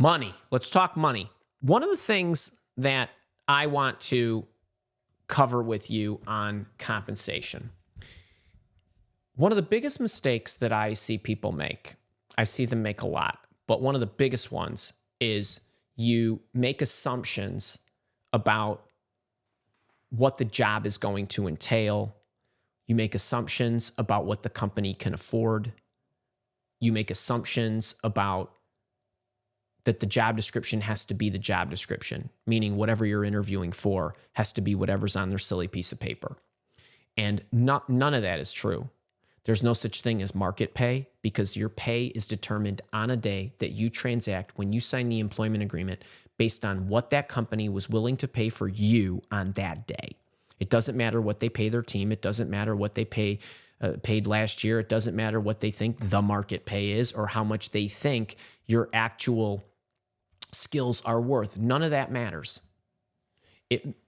Money. Let's talk money. One of the things that I want to cover with you on compensation. One of the biggest mistakes that I see people make, I see them make a lot, but one of the biggest ones is you make assumptions about what the job is going to entail. You make assumptions about what the company can afford. You make assumptions about that the job description has to be the job description, meaning whatever you're interviewing for has to be whatever's on their silly piece of paper. And none of that is true. There's no such thing as market pay because your pay is determined on a day that you transact when you sign the employment agreement based on what that company was willing to pay for you on that day. It doesn't matter what they pay their team. It doesn't matter what they paid last year. It doesn't matter what they think the market pay is or how much they think your actual skills are worth. None of that matters.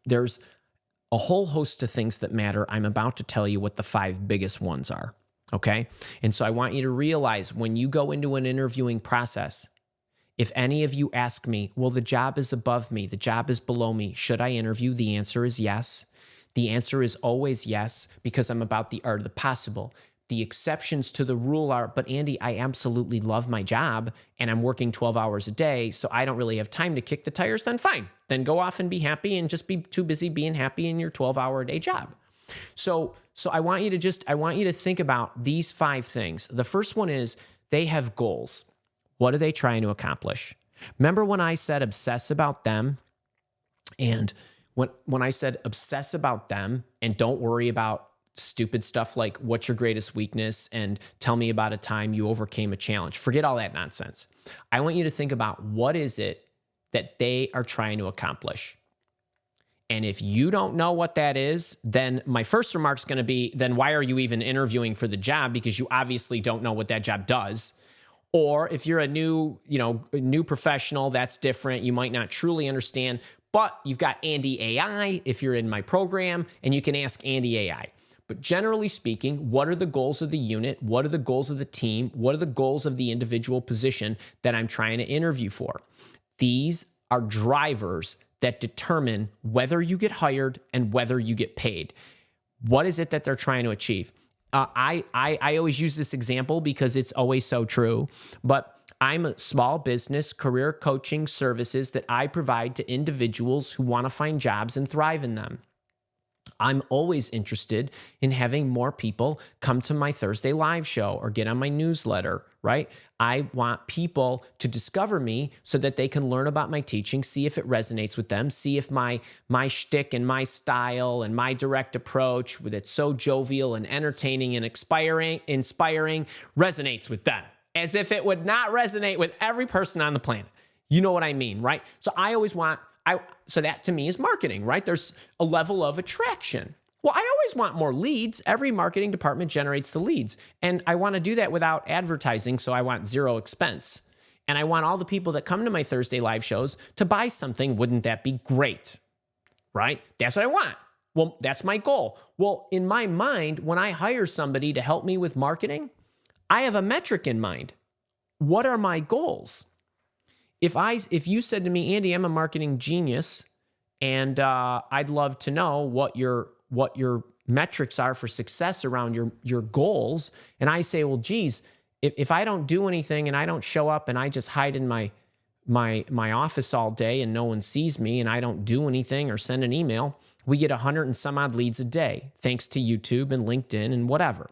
There's a whole host of things that matter. I'm about to tell you what the 5 biggest ones are. Okay. And so I want you to realize when you go into an interviewing process, if any of you ask me, well, the job is above me, the job is below me, should I interview? The answer is yes. The answer is always yes, because I'm about the art of the possible. The exceptions to the rule are, but Andy, I absolutely love my job and I'm working 12 hours a day, so I don't really have time to kick the tires. Then fine. Then go off and be happy and just be too busy being happy in your 12-hour-a-day job. So I want you to think about these 5 things. The first one is they have goals. What are they trying to accomplish? Remember when I said obsess about them? And when I said obsess about them and don't worry about stupid stuff like what's your greatest weakness and tell me about a time you overcame a challenge. Forget all that nonsense. I want you to think about what is it that they are trying to accomplish. And if you don't know what that is, then my first remark is going to be, then why are you even interviewing for the job? Because you obviously don't know what that job does. Or if you're a new professional, that's different. You might not truly understand, but you've got Andy AI if you're in my program, and you can ask Andy AI. But generally speaking, what are the goals of the unit? What are the goals of the team? What are the goals of the individual position that I'm trying to interview for? These are drivers that determine whether you get hired and whether you get paid. What is it that they're trying to achieve? I always use this example because it's always so true, but I'm a small business career coaching services that I provide to individuals who want to find jobs and thrive in them. I'm always interested in having more people come to my Thursday live show or get on my newsletter, right? I want people to discover me so that they can learn about my teaching, see if it resonates with them, see if my shtick and my style and my direct approach that's so jovial and entertaining and inspiring resonates with them, as if it would not resonate with every person on the planet. You know what I mean, right? So so that to me is marketing, right? There's a level of attraction. Well, I always want more leads. Every marketing department generates the leads. And I want to do that without advertising, so I want 0 expense. And I want all the people that come to my Thursday live shows to buy something. Wouldn't that be great? Right? That's what I want. Well, that's my goal. Well, in my mind, when I hire somebody to help me with marketing, I have a metric in mind. What are my goals? If you said to me, Andy, I'm a marketing genius, and I'd love to know what your metrics are for success around your goals, and I say, well, geez, if I don't do anything and I don't show up and I just hide in my office all day and no one sees me and I don't do anything or send an email, we get 100 and some odd leads a day, thanks to YouTube and LinkedIn and whatever.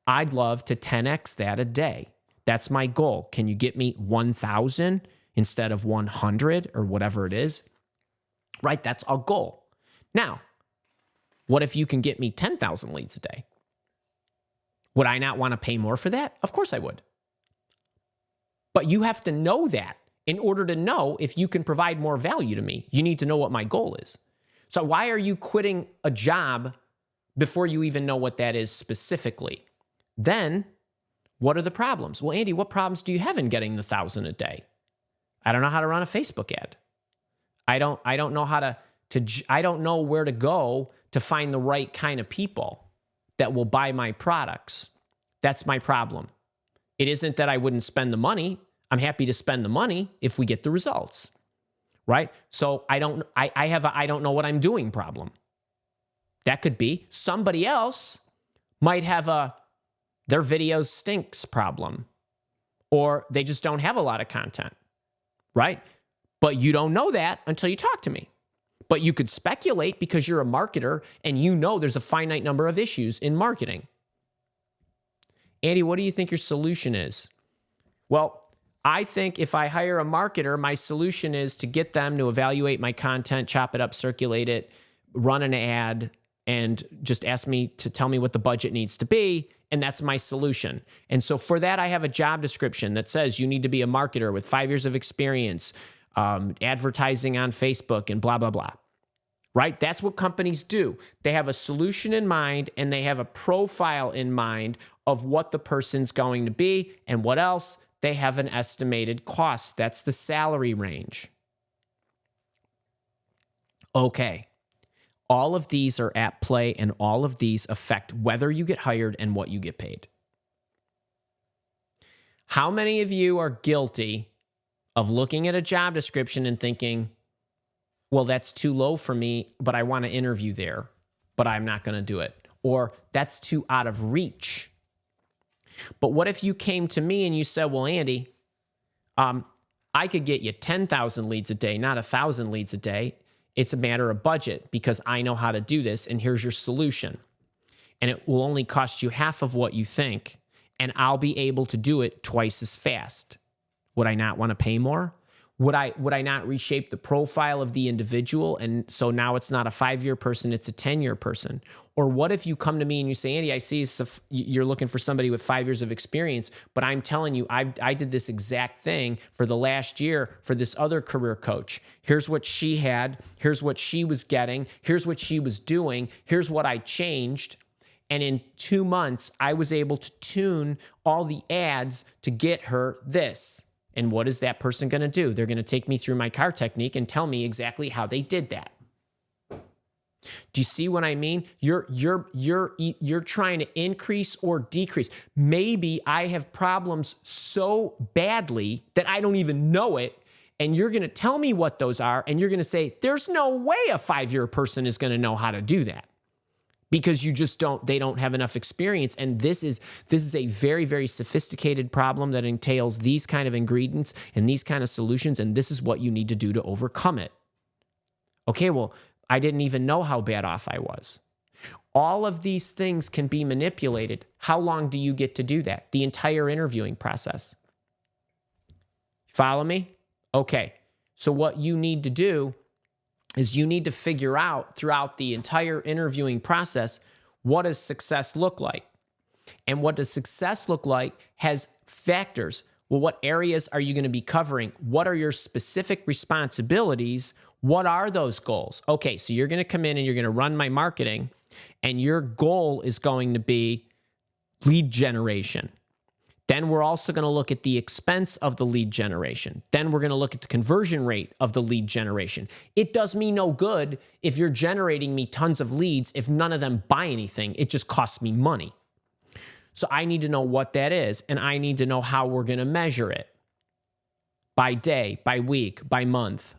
I'd love to 10x that a day. That's my goal. Can you get me 1,000? Instead of 100 or whatever it is, right? That's our goal. Now, what if you can get me 10,000 leads a day? Would I not want to pay more for that? Of course I would. But you have to know that in order to know if you can provide more value to me. You need to know what my goal is. So why are you quitting a job before you even know what that is specifically? Then, what are the problems? Well, Andy, what problems do you have in getting the 1,000 a day? I don't know how to run a Facebook ad. I don't know how I don't know where to go to find the right kind of people that will buy my products. That's my problem. It isn't that I wouldn't spend the money. I'm happy to spend the money if we get the results, right? So I have a I don't know what I'm doing problem. That could be somebody else might have a their videos stinks problem, or they just don't have a lot of content, right? But you don't know that until you talk to me. But you could speculate because you're a marketer and you know there's a finite number of issues in marketing. Andy, what do you think your solution is? Well, I think if I hire a marketer, my solution is to get them to evaluate my content, chop it up, circulate it, run an ad, and just ask me to tell me what the budget needs to be. And that's my solution. And so for that, I have a job description that says you need to be a marketer with 5 years of experience, advertising on Facebook and blah, blah, blah. Right? That's what companies do. They have a solution in mind and they have a profile in mind of what the person's going to be, and what else? They have an estimated cost. That's the salary range. Okay. All of these are at play, and all of these affect whether you get hired and what you get paid. How many of you are guilty of looking at a job description and thinking, well, that's too low for me, but I want to interview there, but I'm not going to do it? Or that's too out of reach. But what if you came to me and you said, well, Andy, I could get you 10,000 leads a day, not 1,000 leads a day. It's a matter of budget because I know how to do this, and here's your solution. And it will only cost you half of what you think, and I'll be able to do it twice as fast. Would I not want to pay more? Would I not reshape the profile of the individual, and so now it's not a 5-year person, it's a 10-year person? Or what if you come to me and you say, Andy, I see you're looking for somebody with 5 years of experience, but I'm telling you, I did this exact thing for the last year for this other career coach. Here's what she had. Here's what she was getting. Here's what she was doing. Here's what I changed. And in 2 months, I was able to tune all the ads to get her this. And what is that person going to do? They're going to take me through my car technique and tell me exactly how they did that. Do you see what I mean? You're trying to increase or decrease. Maybe I have problems so badly that I don't even know it, and you're going to tell me what those are, and you're going to say, there's no way a 5-year person is going to know how to do that. Because they don't have enough experience. And this is a very, very sophisticated problem that entails these kind of ingredients and these kind of solutions. And this is what you need to do to overcome it. Okay, well, I didn't even know how bad off I was. All of these things can be manipulated. How long do you get to do that? The entire interviewing process. Follow me? Okay, so what you need to do is you need to figure out throughout the entire interviewing process, what does success look like? And what does success look like has factors. Well, what areas are you going to be covering? What are your specific responsibilities? What are those goals? Okay, so you're going to come in and you're going to run my marketing, and your goal is going to be lead generation. Then we're also going to look at the expense of the lead generation. Then we're going to look at the conversion rate of the lead generation. It does me no good if you're generating me tons of leads if none of them buy anything. It just costs me money. So I need to know what that is, and I need to know how we're going to measure it. By day, by week, by month.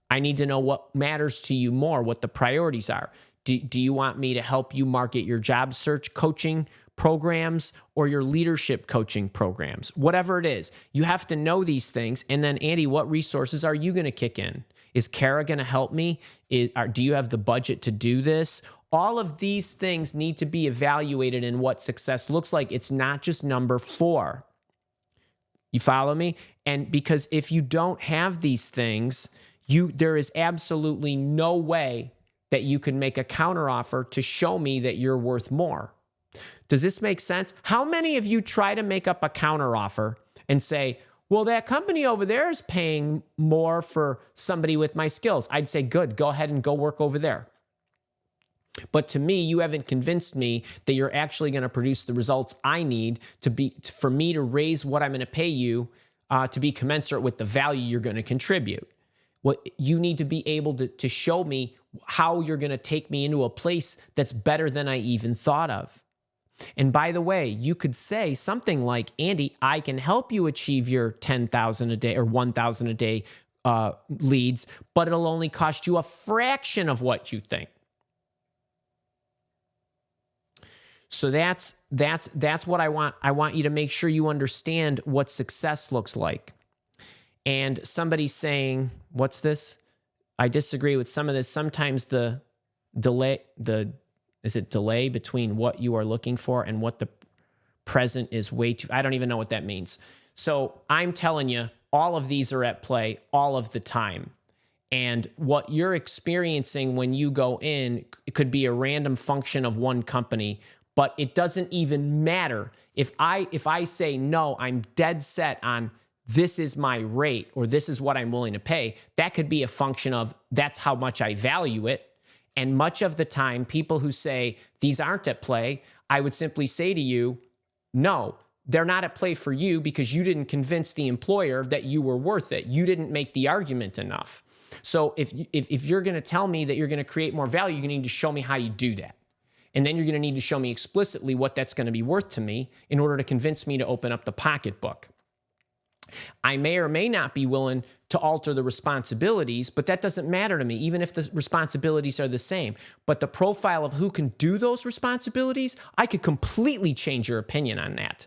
I need to know what matters to you more, what the priorities are. Do you want me to help you market your job search coaching programs or your leadership coaching programs? Whatever it is, you have to know these things. And then, Andy, what resources are you going to kick in? Is Kara going to help me? Do you have the budget to do this? All of these things need to be evaluated in what success looks like. It's not just number 4. You follow me? And because if you don't have these things, there is absolutely no way that you can make a counteroffer to show me that you're worth more. Does this make sense? How many of you try to make up a counteroffer and say, well, that company over there is paying more for somebody with my skills? I'd say, good, go ahead and go work over there. But to me, you haven't convinced me that you're actually going to produce the results I need for me to raise what I'm going to pay you to be commensurate with the value you're going to contribute. What you need to be able to show me how you're going to take me into a place that's better than I even thought of. And by the way, you could say something like, Andy, I can help you achieve your 10,000 a day or 1,000 a day leads, but it'll only cost you a fraction of what you think. So that's what I want. I want you to make sure you understand what success looks like. And somebody's saying, what's this? I disagree with some of this. Sometimes the delay between what you are looking for and what the present is way too, I don't even know what that means. So I'm telling you, all of these are at play all of the time. And what you're experiencing when you go in, it could be a random function of one company, but it doesn't even matter. If I say, no, I'm dead set on this is my rate or this is what I'm willing to pay, that could be a function of that's how much I value it. And much of the time, people who say these aren't at play, I would simply say to you, no, they're not at play for you because you didn't convince the employer that you were worth it. You didn't make the argument enough. So if you're going to tell me that you're going to create more value, you're going to need to show me how you do that. And then you're going to need to show me explicitly what that's going to be worth to me in order to convince me to open up the pocketbook. I may or may not be willing to alter the responsibilities, but that doesn't matter to me, even if the responsibilities are the same. But the profile of who can do those responsibilities, I could completely change your opinion on that,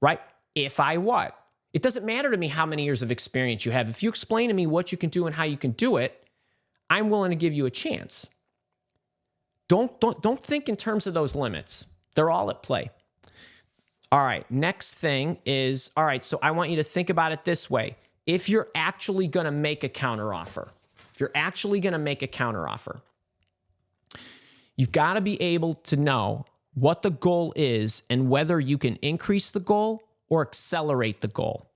right? If I what? It doesn't matter to me how many years of experience you have. If you explain to me what you can do and how you can do it, I'm willing to give you a chance. Don't think in terms of those limits. They're all at play. All right, next thing is, all right, so I want you to think about it this way. If you're actually going to make a counteroffer, you've got to be able to know what the goal is and whether you can increase the goal or accelerate the goal.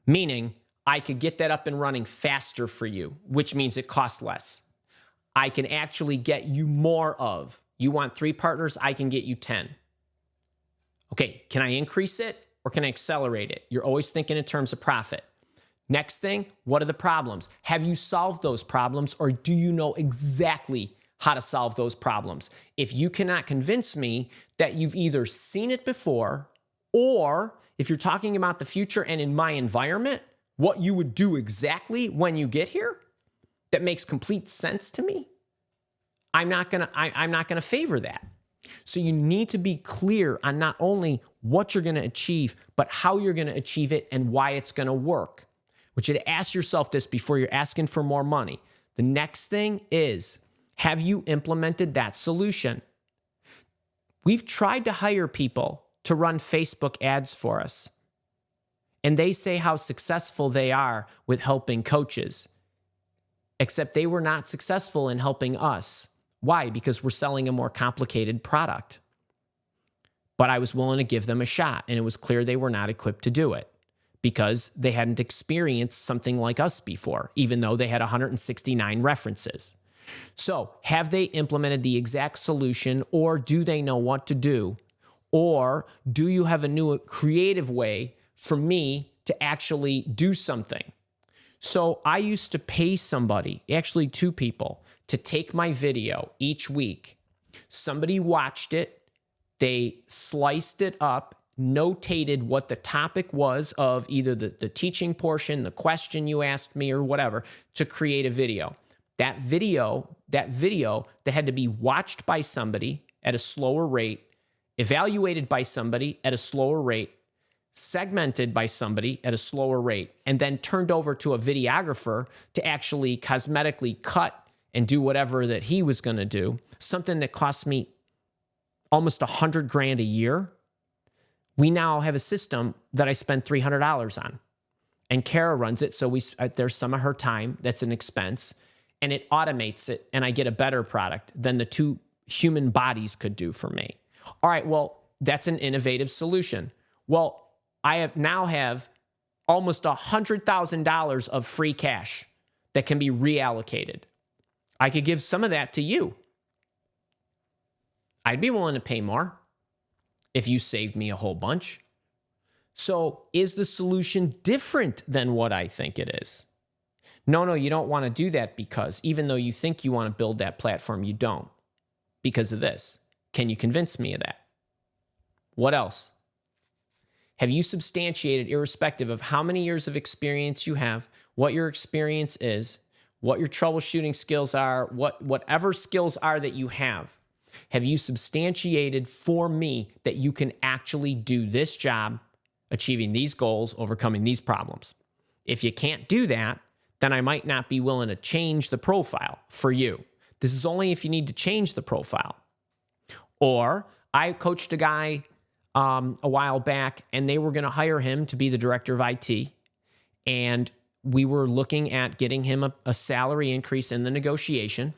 Meaning, I could get that up and running faster for you, which means it costs less. I can actually get you more of. You want 3 partners, I can get you 10. Okay, can I increase it or can I accelerate it? You're always thinking in terms of profit. Next thing, what are the problems? Have you solved those problems or do you know exactly how to solve those problems? If you cannot convince me that you've either seen it before or if you're talking about the future and in my environment, what you would do exactly when you get here, that makes complete sense to me, I'm not gonna favor that. So you need to be clear on not only what you're going to achieve, but how you're going to achieve it and why it's going to work. I want you to ask yourself this before you're asking for more money. The next thing is, have you implemented that solution? We've tried to hire people to run Facebook ads for us, and they say how successful they are with helping coaches, except they were not successful in helping us. Why? Because we're selling a more complicated product. But I was willing to give them a shot, and it was clear they were not equipped to do it because they hadn't experienced something like us before, even though they had 169 references. So have they implemented the exact solution, or do they know what to do? Or do you have a new creative way for me to actually do something? So I used to pay somebody, actually 2 people, to take my video each week. Somebody watched it, they sliced it up, notated what the topic was of either the teaching portion, the question you asked me, or whatever, to create a video. That video that had to be watched by somebody at a slower rate, evaluated by somebody at a slower rate, segmented by somebody at a slower rate, and then turned over to a videographer to actually cosmetically cut and do whatever that he was going to do, something that cost me almost $100,000 a year. We now have a system that I spend $300 on, and Kara runs it. So there's some of her time that's an expense, and it automates it, and I get a better product than the 2 human bodies could do for me. All right, well, that's an innovative solution. Well, I now have almost $100,000 of free cash that can be reallocated. I could give some of that to you. I'd be willing to pay more if you saved me a whole bunch. So is the solution different than what I think it is? No, you don't want to do that because even though you think you want to build that platform, you don't because of this. Can you convince me of that? What else? Have you substantiated, irrespective of how many years of experience you have, what your experience is, what your troubleshooting skills are, whatever skills are that you have you substantiated for me that you can actually do this job, achieving these goals, overcoming these problems? If you can't do that, then I might not be willing to change the profile for you. This is only if you need to change the profile. Or I coached a guy a while back, and they were going to hire him to be the director of IT. And we were looking at getting him a salary increase in the negotiation.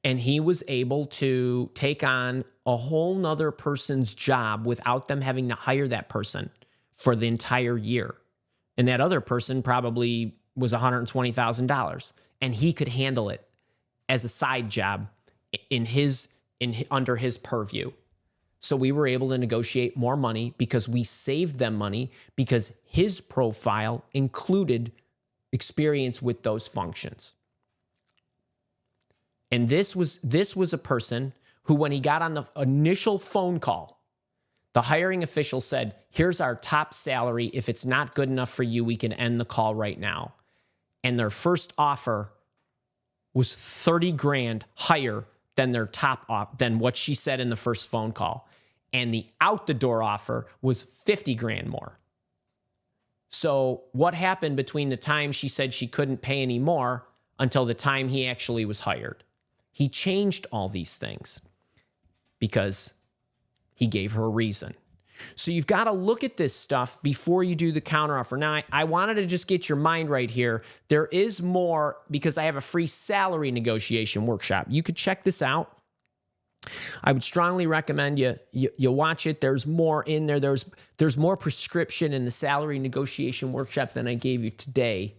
And he was able to take on a whole nother person's job without them having to hire that person for the entire year. And that other person probably was $120,000. And he could handle it as a side job under his purview. So we were able to negotiate more money because we saved them money because his profile included experience with those functions. And this was a person who, when he got on the initial phone call, the hiring official said, here's our top salary. If it's not good enough for you, we can end the call right now. And their first offer was 30 grand higher than their than what she said in the first phone call. And the out the door offer was 50 grand more. So what happened between the time she said she couldn't pay any more until the time he actually was hired? He changed all these things because he gave her a reason. So you've got to look at this stuff before you do the counteroffer. Now, I wanted to just get your mind right here. There is more because I have a free salary negotiation workshop. You could check this out. I would strongly recommend you watch it. There's more in there. There's more prescription in the salary negotiation workshop than I gave you today.